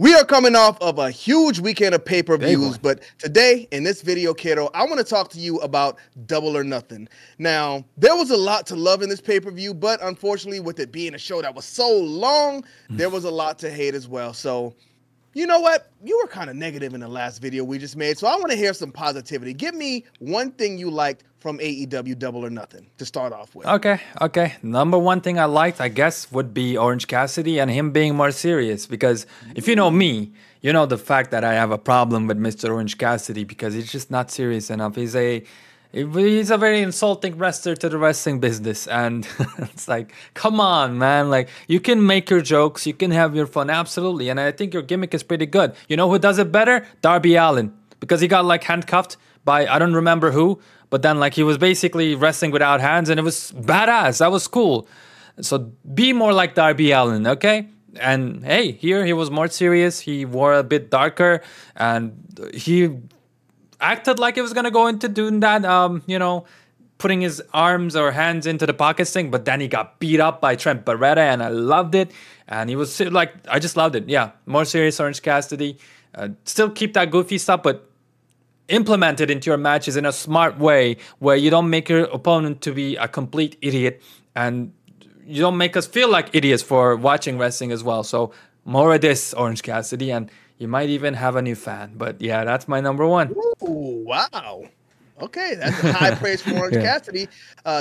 We are coming off of a huge weekend of pay-per-views, one. but today in this video, kiddo, I want to talk to you about Double or Nothing. Now, there was a lot to love in this pay-per-view, but unfortunately, with it being a show that was so long, there was a lot to hate as well. So, you know what? You were kind of negative in the last video we just made, so I want to hear some positivity. Give me one thing you liked from AEW Double or Nothing to start off with. Okay. Number one thing I liked, I guess, would be Orange Cassidy and him being more serious. Because if you know me, you know the fact that I have a problem with Mr. Orange Cassidy because he's just not serious enough. He's a very insulting wrestler to the wrestling business, and it's like, come on, man. Like, you can make your jokes, you can have your fun, absolutely, and I think your gimmick is pretty good. You know who does it better? Darby Allin, because he got like handcuffed by I don't remember who, but then like he was basically wrestling without hands, and it was badass. That was cool. So be more like Darby Allin, okay? And hey, here he was more serious. He wore a bit darker, and he acted like he was gonna go into doing that, putting his arms or hands into the pockets thing, but then he got beat up by Trent Barretta, and I loved it. And he was like, I just loved it. Yeah, more serious Orange Cassidy. Still keep that goofy stuff, but implement it into your matches in a smart way where you don't make your opponent to be a complete idiot, and you don't make us feel like idiots for watching wrestling as well. So more of this, Orange Cassidy, and you might even have a new fan. But yeah, that's my number one. Ooh, wow. Okay, that's a high praise for Orange Cassidy.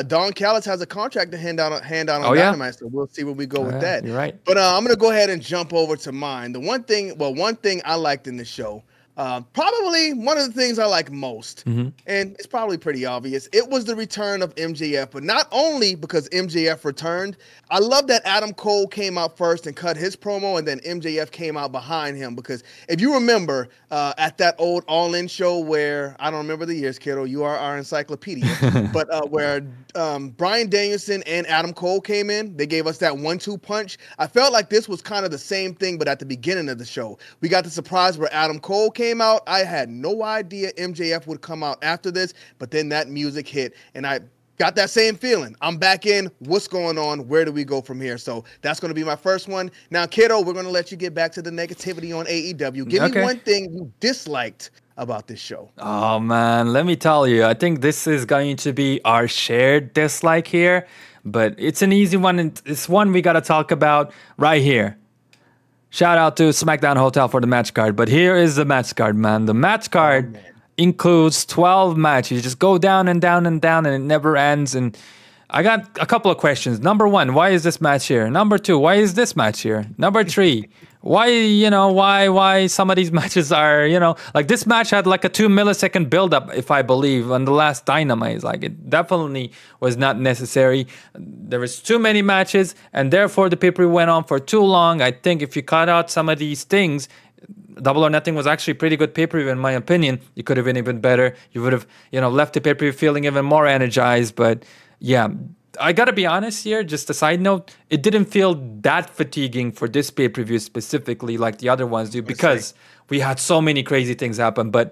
Don Callis has a contract to hand out on Dynamite, so we'll see where we go with that. You're right. But I'm going to go ahead and jump over to mine. One thing I liked in the show, probably one of the things I like most, and it's probably pretty obvious, it was the return of MJF. But not only because MJF returned, I love that Adam Cole came out first and cut his promo, and then MJF came out behind him. Because if you remember at that old All In show where, I don't remember the years, kiddo, you are our encyclopedia, but where Bryan Danielson and Adam Cole came in, they gave us that 1-2 punch. I felt like this was kind of the same thing, but at the beginning of the show. We got the surprise where Adam Cole came out. I had no idea MJF would come out after this, but then that music hit, and I got that same feeling. I'm back in. What's going on? Where do we go from here? So that's going to be my first one. Now, kiddo, we're going to let you get back to the negativity on AEW. Give me one thing you disliked about this show. Oh, man, let me tell you. I think this is going to be our shared dislike here, but it's an easy one. And it's one we got to talk about right here. Shout out to SmackDown Hotel for the match card. But here is the match card, man. The match card includes 12 matches. You just go down and down and down, and it never ends. And I got a couple of questions. Number one, why is this match here? Number two, why is this match here? Number three, why some of these matches are, like this match had like a 2 millisecond buildup, if I believe, on the last Dynamite. Like, it definitely was not necessary. There was too many matches, and therefore the pay-per-view went on for too long. I think if you cut out some of these things, Double or Nothing was actually pretty good pay-per-view in my opinion. You could have been even better. You would have, left the pay-per-view feeling even more energized. But yeah, I gotta be honest here, just a side note, it didn't feel that fatiguing for this pay-per-view specifically like the other ones do, because we had so many crazy things happen. But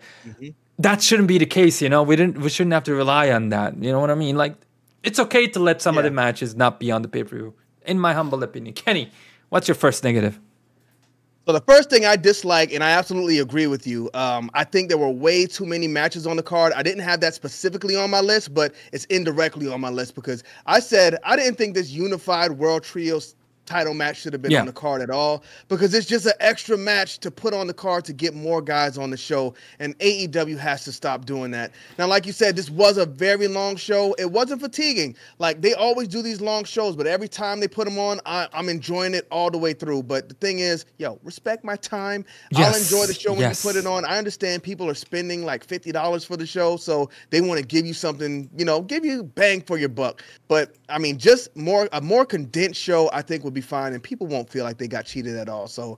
that shouldn't be the case, We shouldn't have to rely on that. You know what I mean? Like, it's okay to let some of the matches not be on the pay-per-view, in my humble opinion. Kenny, what's your first negative? So the first thing I dislike, and I absolutely agree with you, I think there were way too many matches on the card. I didn't have that specifically on my list, but it's indirectly on my list because I said I didn't think this unified World Trios title match should have been on the card at all, because it's just an extra match to put on the card to get more guys on the show, and AEW has to stop doing that. Now, like you said, this was a very long show. It wasn't fatiguing. Like, they always do these long shows, but every time they put them on, I'm enjoying it all the way through. But the thing is, respect my time. I'll enjoy the show when you put it on. I understand people are spending like $50 for the show, so they want to give you something, give you bang for your buck. But I mean, just a more condensed show, I think, would be fine, and people won't feel like they got cheated at all. So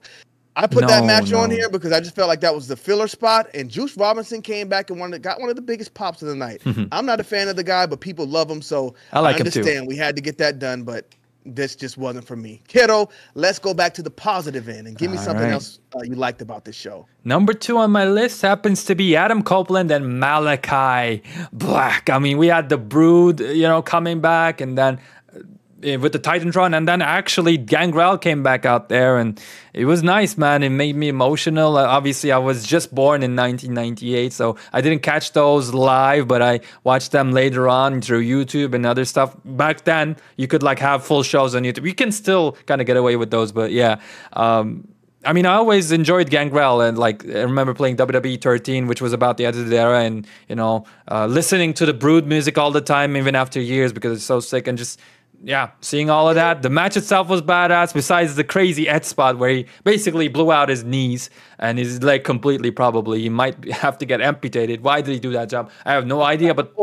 I put that match on here because I just felt like that was the filler spot, and Juice Robinson came back and got one of the biggest pops of the night. I'm not a fan of the guy, but people love him, so I understand him too. We had to get that done, but this just wasn't for me. Kiddo, let's go back to the positive end and give me something else you liked about this show. Number 2 on my list happens to be Adam Copeland and Malachi Black. I mean, we had the Brood, coming back, and then with the Titantron, and then actually Gangrel came back out there, and it was nice, man. It made me emotional. Obviously, I was just born in 1998, so I didn't catch those live, but I watched them later on through YouTube and other stuff. Back then, you could like have full shows on YouTube. You can still kind of get away with those, but yeah. I mean, I always enjoyed Gangrel, and like I remember playing WWE 13, which was about the Attitude Era, and listening to the Brood music all the time, even after years, because it's so sick, and just seeing all of that. The match itself was badass. Besides the crazy Ed spot where he basically blew out his knees and his leg completely. Probably he might have to get amputated. Why did he do that job? I have no idea. But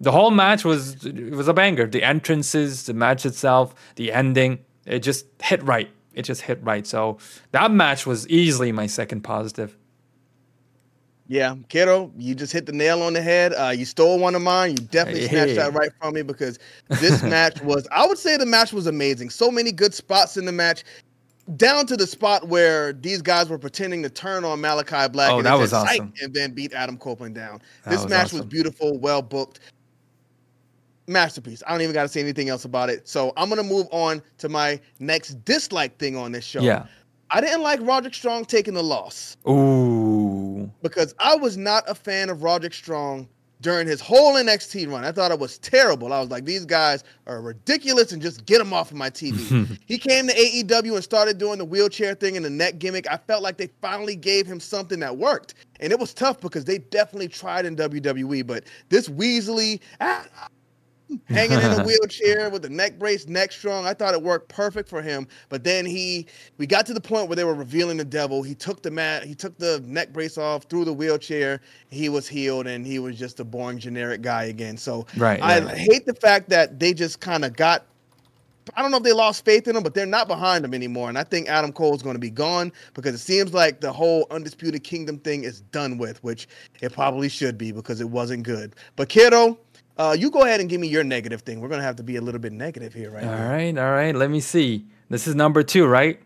the whole match was a banger. The entrances, the match itself, the ending, it just hit right. It just hit right. So that match was easily my second positive. Yeah, Kiddo, you just hit the nail on the head. You stole one of mine. You definitely snatched that right from me, because this match was, I would say the match was amazing. So many good spots in the match, down to the spot where these guys were pretending to turn on Malachi Black. Oh, that was awesome. And then beat Adam Copeland down. This match was beautiful, well booked. Masterpiece. I don't even got to say anything else about it. So I'm going to move on to my next dislike thing on this show. Yeah. I didn't like Roderick Strong taking the loss. Ooh. Because I was not a fan of Roderick Strong during his whole NXT run. I thought it was terrible. I was like, these guys are ridiculous, and just get them off of my TV. He came to AEW and started doing the wheelchair thing and the neck gimmick. I felt like they finally gave him something that worked. And it was tough because they definitely tried in WWE. But this Weasley... hanging in a wheelchair with the neck brace, neck strong. I thought it worked perfect for him. But then we got to the point where they were revealing the devil. He took the neck brace off, threw the wheelchair. He was healed, and he was just a boring, generic guy again. So I hate the fact that they just kind of got, I don't know if they lost faith in him, but they're not behind him anymore. And I think Adam Cole is going to be gone, because it seems like the whole Undisputed Kingdom thing is done with, which it probably should be, because it wasn't good. But Kiddo, you go ahead and give me your negative thing. We're going to have to be a little bit negative here right now. All right. Let me see. This is number 2, right?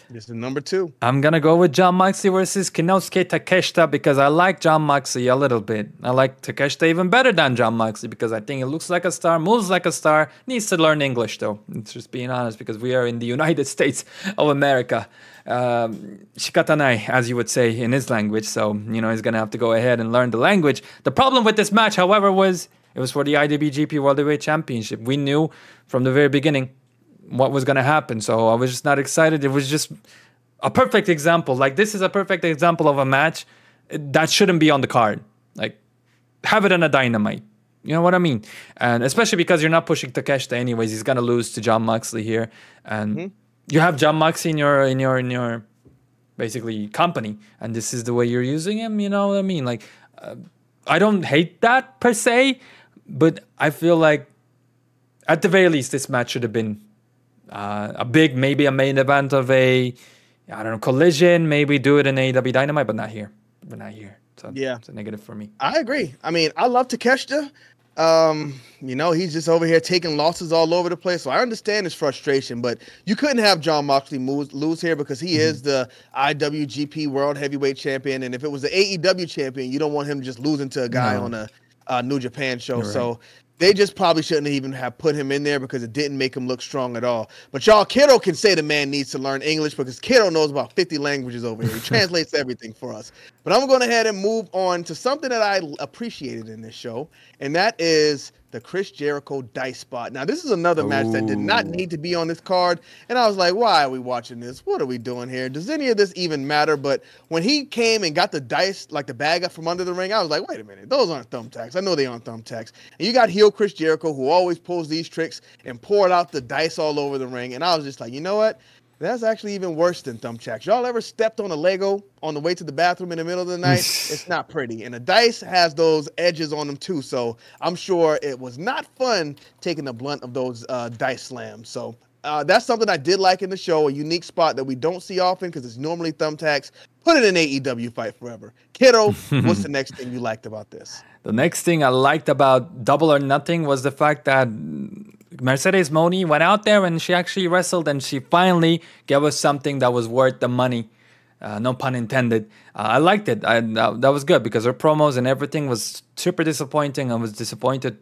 This is number 2. I'm going to go with Jon Moxley versus Kinosuke Takeshita, because I like Jon Moxley a little bit. I like Takeshita even better than Jon Moxley, because I think he looks like a star, moves like a star, needs to learn English, though. It's just being honest, because we are in the United States of America. Shikatanai, as you would say in his language. So, he's going to have to go ahead and learn the language. The problem with this match, however, was... it was for the IWGP World Heavyweight Championship. We knew from the very beginning what was going to happen. So I was just not excited. It was just a perfect example. Like, this is a perfect example of a match that shouldn't be on the card. Like, have it on a Dynamite. You know what I mean? And especially because you're not pushing Takeshita anyways. He's going to lose to Jon Moxley here. And you have Jon Moxley in your basically company. And this is the way you're using him. You know what I mean? Like, I don't hate that per se. But I feel like, at the very least, this match should have been maybe a main event of Collision. Maybe do it in AEW Dynamite, but not here. So it's a negative for me. I agree. I mean, I love Takeshita. He's just over here taking losses all over the place. So I understand his frustration, but you couldn't have Jon Moxley lose here, because he is the IWGP World Heavyweight Champion. And if it was the AEW champion, you don't want him just losing to a guy on a New Japan show. Right. So they just probably shouldn't even have put him in there, because it didn't make him look strong at all. But y'all, Kiddo can say the man needs to learn English, because Kiddo knows about 50 languages over here. He translates everything for us. But I'm going to go ahead and move on to something that I appreciated in this show, and that is the Chris Jericho dice spot. Now, this is another match that did not need to be on this card, and I was like, why are we watching this? What are we doing here? Does any of this even matter? But when he came and got the dice, like the bag up from under the ring, I was like, wait a minute, those aren't thumbtacks. I know they aren't thumbtacks. And you got heel Chris Jericho, who always pulls these tricks and poured out the dice all over the ring, and I was just like, you know what? That's actually even worse than thumbtacks. Y'all ever stepped on a Lego on the way to the bathroom in the middle of the night? It's not pretty. And the dice has those edges on them too. So I'm sure it was not fun taking the blunt of those dice slams. So that's something I did like in the show, a unique spot that we don't see often, because it's normally thumbtacks. Put it in AEW Fight Forever. Kiddo, what's the next thing you liked about this? The next thing I liked about Double or Nothing was the fact that Mercedes Moné went out there and she actually wrestled, and she finally gave us something that was worth the money. No pun intended. I liked it. That was good, because her promos and everything was super disappointing. I was disappointed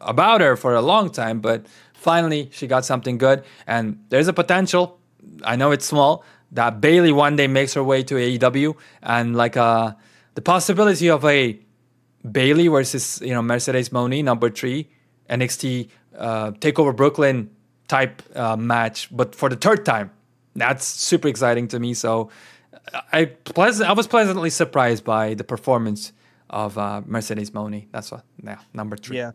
about her for a long time, but finally she got something good. And there's a potential, I know it's small, that Bailey one day makes her way to AEW, and like the possibility of a Bailey versus Mercedes Moné #3 NXT Takeover Brooklyn type match, but for the third time. That's super exciting to me. So I was pleasantly surprised by the performance of Mercedes Moné. That's what, yeah, #3. Yeah,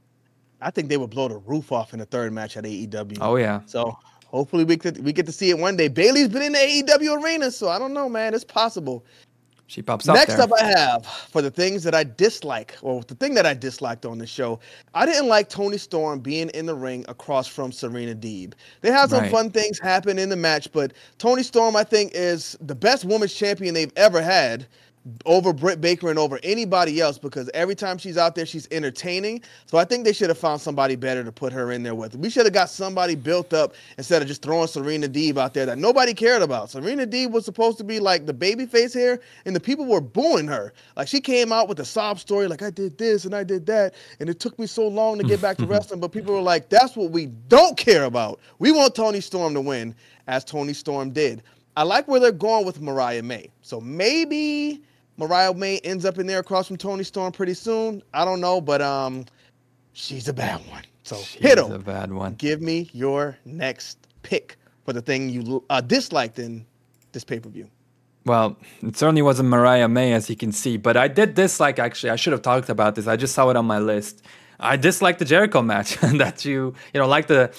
I think they would blow the roof off in the third match at AEW. Oh yeah. So hopefully we get to see it one day. Bailey's been in the AEW arena, so I don't know, man. It's possible. She pops up Next there. up, I have for the things that I dislike, or the thing that I disliked on the show. I didn't like Toni Storm being in the ring across from Serena Deeb. They had some fun things happen in the match, but Toni Storm, I think, is the best women's champion they've ever had, over Britt Baker and over anybody else, because every time she's out there, she's entertaining. So I think they should have found somebody better to put her in there with. We should have got somebody built up instead of just throwing Serena Deeb out there that nobody cared about. Serena Deeb was supposed to be like the babyface here, and the people were booing her. Like, she came out with a sob story, like, I did this and I did that, and it took me so long to get back to wrestling. But people were like, that's what we don't care about. We want Toni Storm to win, as Toni Storm did. I like where they're going with Mariah May. So maybe Mariah May ends up in there across from Toni Storm pretty soon. I don't know, but she's a bad one. So She's a bad one. Give me your next pick for the thing you disliked in this pay-per-view. Well, it certainly wasn't Mariah May, as you can see, but I did dislike, actually, I should have talked about this. I just saw it on my list. I disliked the Jericho match that you like the,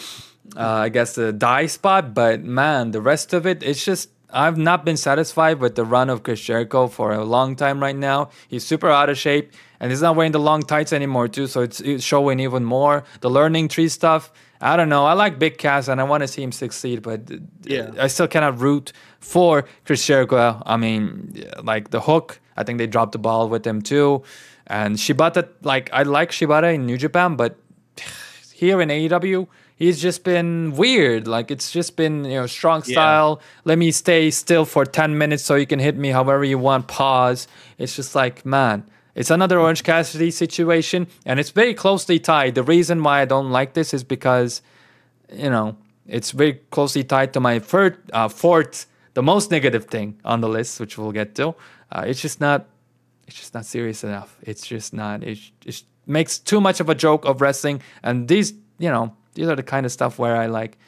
I guess, the die spot, but man, the rest of it, it's just, I've not been satisfied with the run of Chris Jericho for a long time right now. He's super out of shape, and he's not wearing the long tights anymore too, so it's showing even more. The learning tree stuff, I don't know. I like Big Cass, and I want to see him succeed, but yeah, I still cannot root for Chris Jericho. I mean, like the Hook, I think they dropped the ball with him too. And Shibata, like, I like Shibata in New Japan, but here in AEW, he's just been weird. Like, it's just been, strong style. Let me stay still for 10 minutes so you can hit me however you want. Pause. It's just like, man, it's another Orange Cassidy situation, and it's very closely tied. The reason why I don't like this is because, it's very closely tied to my fourth, the most negative thing on the list, which we'll get to. It's just not serious enough. It's just not. It makes too much of a joke of wrestling, and these are the kind of stuff where I like,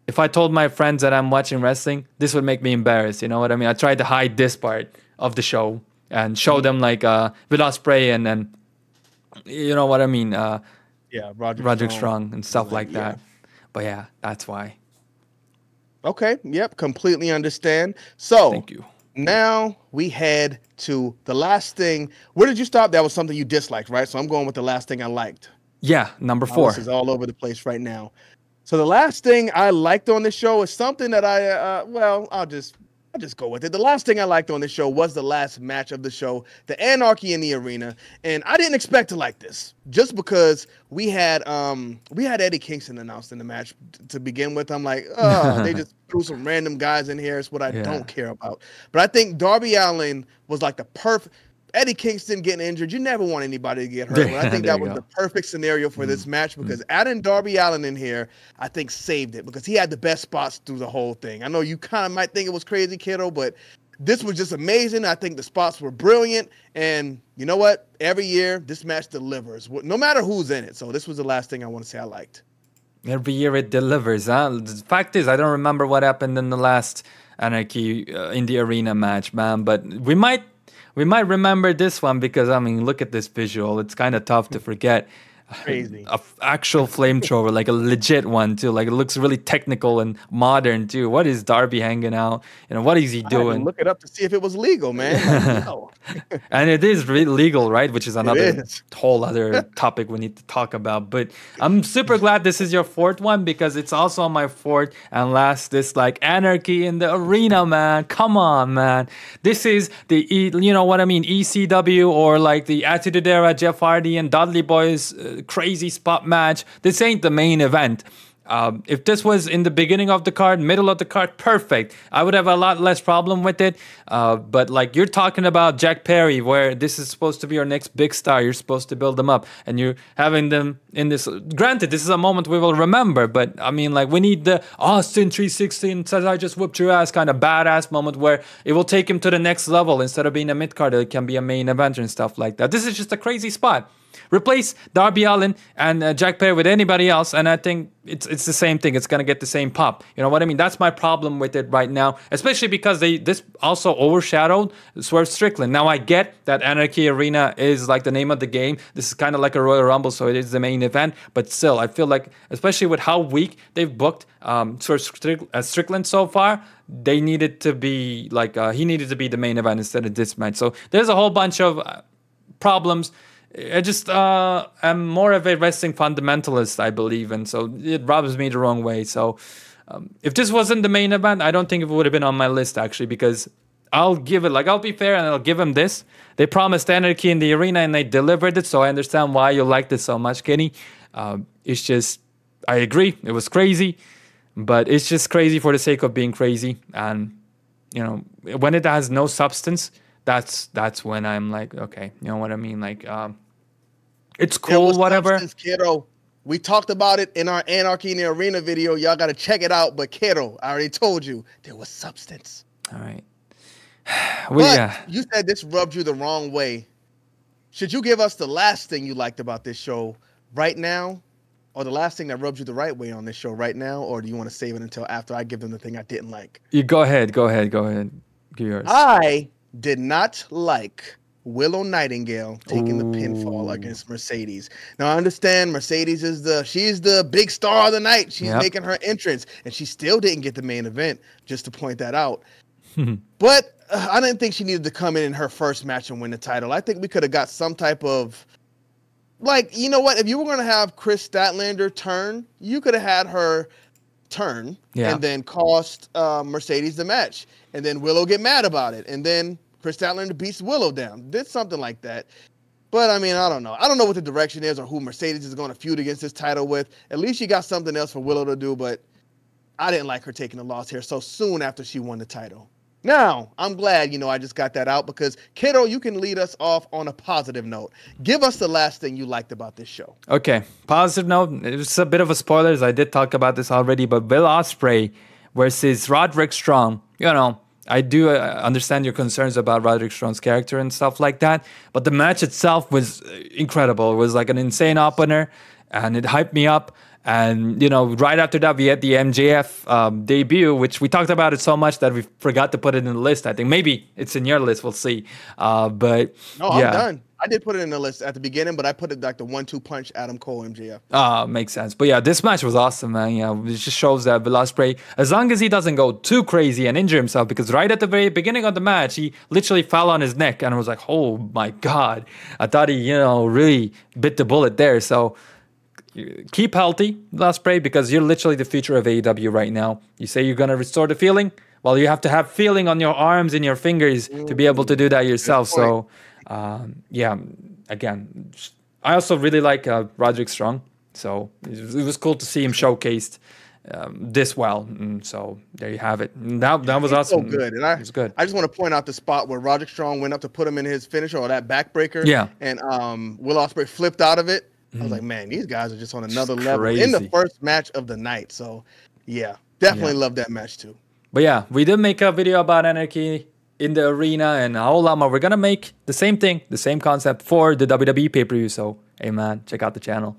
if I told my friends that I'm watching wrestling, this would make me embarrassed. You know what I mean? I tried to hide this part of the show and show them like Will Ospreay and then, you know what I mean? Roderick Strong and stuff like that. But yeah, that's why. Okay. Yep. Completely understand. So thank you. Now we head to the last thing. Where did you stop? That was something you disliked, right? So I'm going with the last thing I liked. Yeah, number 4. This is all over the place right now. So the last thing I liked on this show is something that I'll just go with it. The last thing I liked on this show was the last match of the show, the Anarchy in the Arena, and I didn't expect to like this, just because we had Eddie Kingston announced in the match to begin with. I'm like, oh, they just threw some random guys in here. It's what I don't care about. But I think Darby Allin was like the perfect. Eddie Kingston getting injured, you never want anybody to get hurt. But I think that was the perfect scenario for this match, because adding Darby Allin in here, I think, saved it, because he had the best spots through the whole thing. I know you kind of might think it was crazy, kiddo, but this was just amazing. I think the spots were brilliant. And you know what? Every year, this match delivers, no matter who's in it. So this was the last thing I want to say I liked. Every year it delivers, huh? The fact is, I don't remember what happened in the last Anarchy in the Arena match, man. But we might remember this one, because, I mean, look at this visual. It's kind of tough to forget. Crazy. A actual flamethrower, like a legit one, too. Like, it looks really technical and modern, too. What is Darby hanging out? What is he doing? I had to look it up to see if it was legal, man. And it is legal, right? Which is another whole other topic we need to talk about. But I'm super glad this is your 4th one, because it's also on my 4th and last dislike. Anarchy in the Arena, man. Come on, man. This is the, ECW, or like the Attitude Era, Jeff Hardy and Dudley Boys crazy spot match. This ain't the main event. If this was in the beginning of the card, middle of the card, perfect. I would have a lot less problem with it. But like you're talking about Jack Perry, where this is supposed to be your next big star. You're supposed to build them up, and you're having them in this. Granted, this is a moment we will remember, but I mean, like we need the Austin 316 says I just whooped your ass kind of badass moment where it will take him to the next level instead of being a mid card. It can be a main event and stuff like that. This is just a crazy spot. Replace Darby Allin and Jack Perry with anybody else, and I think it's the same thing. It's gonna get the same pop. You know what I mean? That's my problem with it right now, especially because this also overshadowed Swerve Strickland. Now I get that Anarchy Arena is like the name of the game. This is kind of like a Royal Rumble, so it is the main event. But still, I feel like, especially with how weak they've booked Swerve Strickland so far, they needed to be like he needed to be the main event instead of this match. So there's a whole bunch of problems. I just am more of a wrestling fundamentalist, I believe, and so it rubs me the wrong way. So if this wasn't the main event, I don't think it would have been on my list, actually, because I'll give it, like, I'll be fair and I'll give them this. They promised Anarchy in the arena and they delivered it, so I understand why you like this so much, Kenny. It's just, I agree, it was crazy, but it's just crazy for the sake of being crazy. And, you know, when it has no substance, that's when I'm like, okay, you know what I mean? Like, it's cool, whatever. Kiddo. We talked about it in our Anarchy in the Arena video. Y'all got to check it out. But kiddo, I already told you there was substance. All right. You said this rubbed you the wrong way. Should you give us the last thing you liked about this show right now, or the last thing that rubs you the right way on this show right now, or do you want to save it until after I give them the thing I didn't like? You go ahead. Give yours. I did not like Willow Nightingale taking the pinfall against Mercedes. Now I understand Mercedes she's the big star of the night. She's making her entrance, and she still didn't get the main event. Just to point that out. But I didn't think she needed to come in her first match and win the title. I think we could have got some type of, like, you know what? If you were going to have Chris Statlander turn, you could have had her turn and then cost Mercedes the match, and then Willow get mad about it, and then Chris Statlander beats Willow down. Did something like that. But, I mean, I don't know. I don't know what the direction is or who Mercedes is going to feud against this title with. At least you got something else for Willow to do, but I didn't like her taking the loss here so soon after she won the title. Now, I'm glad, I just got that out because, kiddo, you can lead us off on a positive note. Give us the last thing you liked about this show. Okay, positive note. It's a bit of a spoilers. I did talk about this already, but Will Ospreay versus Roderick Strong, I do understand your concerns about Roderick Strong's character and stuff like that, but the match itself was incredible. It was like an insane opener, and it hyped me up. And, right after that, we had the MJF debut, which we talked about it so much that we forgot to put it in the list. I think maybe it's in your list. We'll see. But no, I'm done. I did put it in the list at the beginning, but I put it like the 1-2 punch Adam Cole MJF. Makes sense. But yeah, this match was awesome, man. It just shows that Will Ospreay, as long as he doesn't go too crazy and injure himself, because right at the very beginning of the match, he literally fell on his neck, and I was like, oh my God. I thought he, really bit the bullet there. So keep healthy, Will Ospreay, because you're literally the future of AEW right now. You say you're going to restore the feeling? Well, you have to have feeling on your arms and your fingers to be able to do that yourself. So, again, I also really like Roderick Strong. So it was cool to see him showcased this well. And so there you have it. And that was awesome. So good. And it was good. I just want to point out the spot where Roderick Strong went up to put him in his finisher or that backbreaker. Yeah. And Will Ospreay flipped out of it. I was like, man, these guys are just on another level in the first match of the night. So, yeah, definitely love that match too. But yeah, we did make a video about Anarchy in the Arena and a whole lot more. We're going to make the same thing, the same concept for the WWE pay-per-view. So, hey, man, check out the channel.